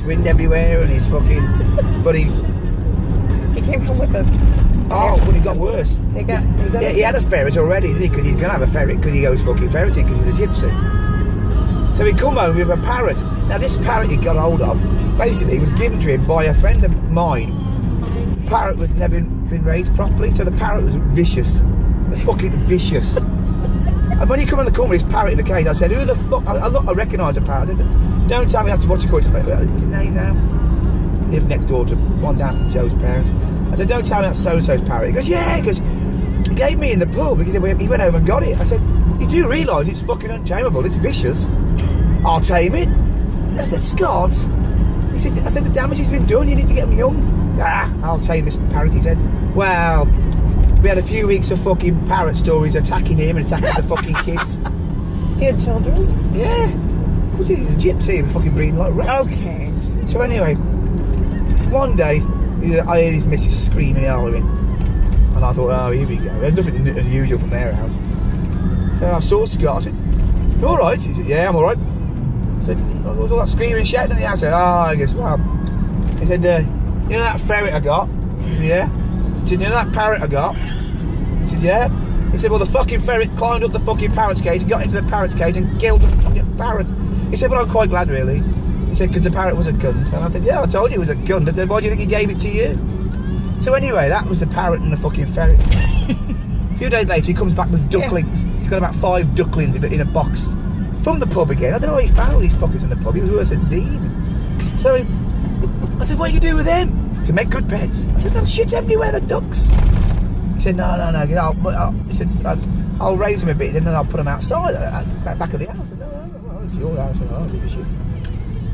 wind everywhere, and he's fucking. But he came home with a. Oh, but it got worse. He had a ferret already, didn't he? Because he's gonna have a ferret because he goes fucking ferreting because he's a gypsy. So he come home with a parrot. Now this parrot he got hold of, basically, was given to him by a friend of mine. The parrot was never been raised properly, so the parrot was vicious, fucking vicious. And when he come in the corner with his parrot in the cage, I said, "Who the fuck?" I recognise a parrot. I said, "Don't tell me that's what you call it." What's his name now? He lived next door to one down from Joe's parents. I said, "Don't tell me that's so-and-so's parrot." He goes, "Yeah," because he gave me in the pub because he went home and got it. I said, "You do realise it's fucking untamable, it's vicious." "I'll tame it." I said, "Scott," he said, "I said the damage has been done, you need to get them young." "I'll tame this parrot," he said. Well, we had a few weeks of fucking parrot stories attacking him and attacking the fucking kids. He had children? Yeah. He's a gypsy and fucking breeding like rats. Okay. So anyway, one day, I heard his missus screaming and hollering. And I thought, oh, here we go. There's nothing unusual from their house. So I saw Scott. I said, "You alright?" He said, "Yeah, I'm alright." I said, "What was all that screaming and shouting in the house?" I said, I guess, well. He said, "You know that ferret I got?" I said, "Yeah." He said, "You know that parrot I got?" I said, "Yeah." He said, "Well, the fucking ferret climbed up the fucking parrot's cage and got into the parrot's cage and killed the fucking parrot." He said, "Well, I'm quite glad, really." He said, "Because the parrot was a cunt." And I said, "Yeah, I told you it was a cunt." I said, "Why do you think he gave it to you?" So anyway, that was the parrot and the fucking ferret. A few days later, he comes back with ducklings. He's got about 5 ducklings in a box from the pub again. I don't know how he found these fuckers in the pub. He was worse than Dean. So I said, "What do you do with them?" He said, "Make good pets." I said, "There's shit everywhere, the ducks." He said, No. He said, I'll raise them a bit and then I'll put them outside, back of the house. I said, "No, it's your house." I don't give a shit.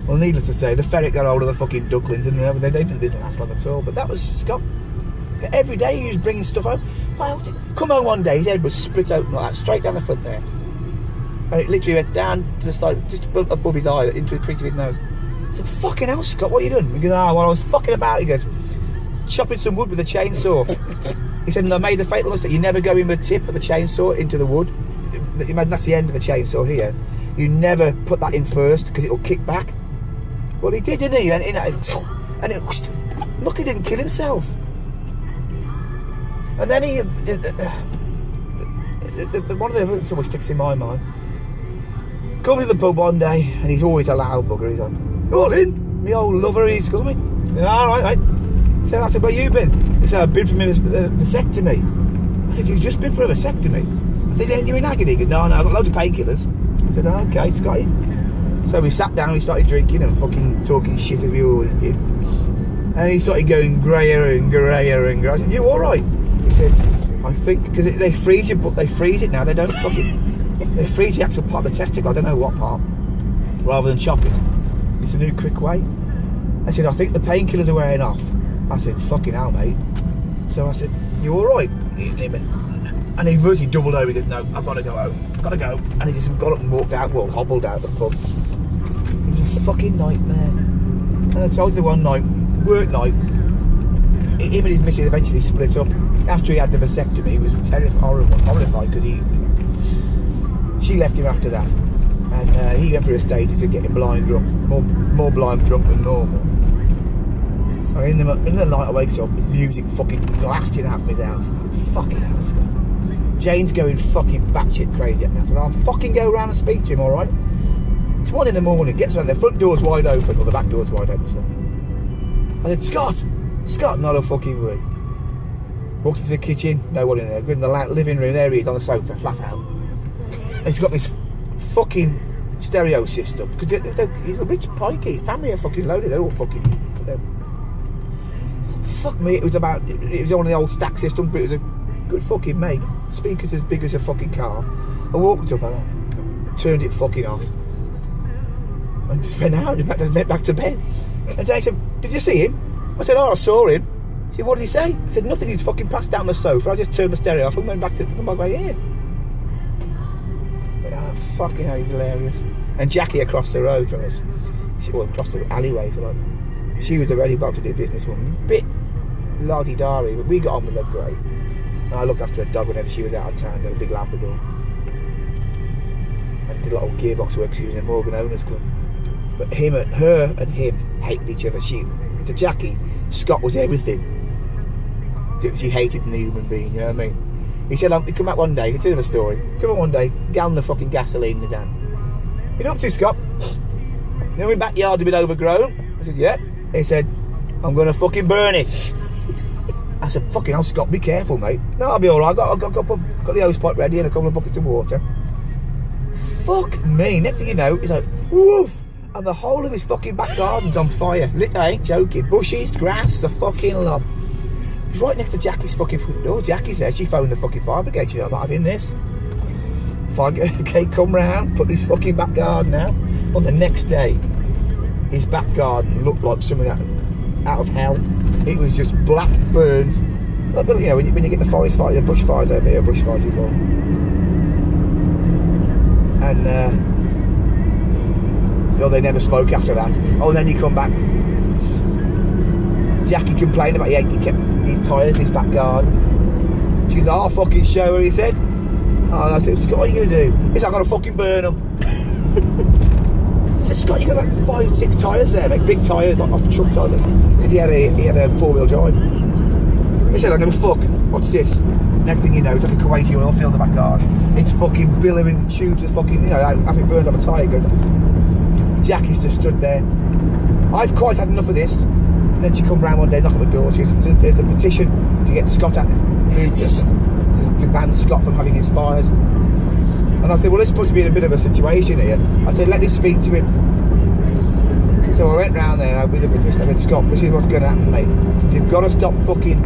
Well, needless to say, the ferret got hold of the fucking ducklings and they didn't last long at all. But that was Scott. Every day he was bringing stuff home. Come home one day, his head was split open like that, straight down the front there. And it literally went down to the side, just above his eye, into the crease of his nose. I said, "Fucking hell, Scott, what are you doing?" He goes, "Well, I was fucking about." He goes, "Chopping some wood with a chainsaw." He said, "And I made the fatal mistake. You never go in with the tip of the chainsaw into the wood. Imagine that's the end of the chainsaw here. You never put that in first because it'll kick back." Well, he did, didn't he? And look, he didn't kill himself. And then one of the things that always sticks in my mind. Coming to the pub one day, and he's always a loud bugger. He's like, "All in, my old lover, he's coming." "All right, mate." So I said, "Where you been?" He said, "I've been for a vasectomy." I said, "You've just been for a vasectomy?" I said, "Then you're in agony." He goes, No, I've got loads of painkillers." I said, "Oh, okay, Scotty." So we sat down, we started drinking and fucking talking shit as we always did. And he started going greyer and greyer and greyer. I said, "You alright?" He said, "I think," because they freeze you, but they freeze it now, they don't fucking... They freeze the actual part of the testicle, I don't know what part, rather than chop it. It's a new quick way. I said, "I think the painkillers are wearing off." I said, "Fucking hell, mate." So I said, "You alright?" And he virtually doubled over. He goes, "No, I've got to go home. I've got to go." And he just got up and walked out, well, hobbled out the pub. It was a fucking nightmare. And I told you the one night, work night, him and his missus eventually split up. After he had the vasectomy, he was horrified because she left him after that. And he went through a stage of getting blind drunk, more blind drunk than normal. And in the night I wakes up, his music fucking blasting out from his house. Fucking house. Jane's going fucking batshit crazy at me. I said, "I'll fucking go around and speak to him, alright?" It's 1 a.m, gets around, the front door's wide open, or the back door's wide open, so. I said, Scott, not a fucking word. Walked into the kitchen, no one in there. Go in the living room, there he is on the sofa, flat out. And he's got this fucking stereo system, because he's a rich pikey, his family are fucking loaded, they're all fucking... Fuck me, it was one of the old stack systems, but it was a good fucking make. Speakers as big as a fucking car. I walked up and I turned it fucking off. And just went out and went back to bed. And Jay said, "Did you see him?" I said, "Oh, I saw him." She said, "What did he say?" I said, "Nothing, he's fucking passed down the sofa. I just turned my stereo off and went back my way here." Oh, fucking hell, he's hilarious. And Jackie across the road from us, across the alleyway from us, she was a very well-to-do businesswoman. Bit lardy-dari, but we got on with her great. And I looked after her dog whenever she was out of town, had a big Labrador. And did a lot of gearbox work, she was in a Morgan Owners Club. But her and him hated each other. To Jackie, Scott was everything. She hated the human being, you know what I mean? He said, he'd come back one day, it's in a story, come back one day, gallon of fucking gasoline in his hand. You know what to, Scott? You know my backyard's a bit overgrown? I said, yeah. He said, I'm going to fucking burn it. I said, fucking hell, Scott, be careful, mate. No, I'll be alright. Got the hose pipe ready and a couple of buckets of water. Fuck me. Next thing you know, he's like, woof! And the whole of his fucking back garden's on fire. I ain't joking. Bushes, grass, the fucking lot. He's right next to Jackie's fucking front door. Jackie's there. She phoned the fucking fire brigade. She's like, I'm having this. Okay, come round, put this fucking back garden out. On the next day, his back garden looked like something out of hell. It was just black burns. Like, you know, when you get the forest fires, the bush fires over here, bush fires you call them. And they never spoke after that. Oh, and then you come back. Jackie complained about he kept his tyres in his back garden. She goes, I'll fucking show her, he said. Oh, I said, Scott, what are you going to do? He said, I'm going to fucking burn them. I said, Scott, you got like 5, 6 tyres there, mate. Big tyres, like off truck tyres. Because he had a 4-wheel drive. He said, I'm going to fuck. What's this? Next thing you know, it's like a Kuwaiti oil field in the back garden. It's fucking billowing tubes of fucking, you know, after it burns off a tyre, it goes. Jackie's just stood there. I've quite had enough of this. And then she come round one day, knock on the door. She goes, there's a petition to get Scott out, to ban Scott from having his fires. And I said, well, this puts me in a bit of a situation here. I said, let me speak to him. So I went round there with the petition. I said, Scott, this is what's going to happen, mate. I said, you've got to stop fucking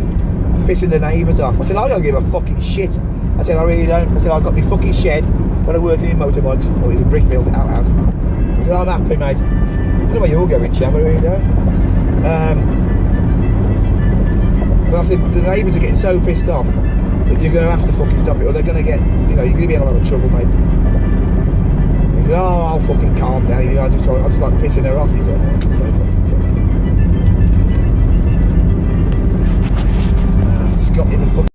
pissing the neighbours off. I said, I don't give a fucking shit. I said, I really don't. I said, I've got my fucking shed when I'm working in motorbikes. Oh, it's a brick building outhouse. I said, I'm happy, mate. I don't know where you're going, Cham, I really don't. But I said, the neighbours are getting so pissed off that you're going to have to fucking stop it, or they're going to get, you know, you're going to be in a lot of trouble, mate. He said, oh, I'll fucking calm down. I just like pissing her off, he said. So,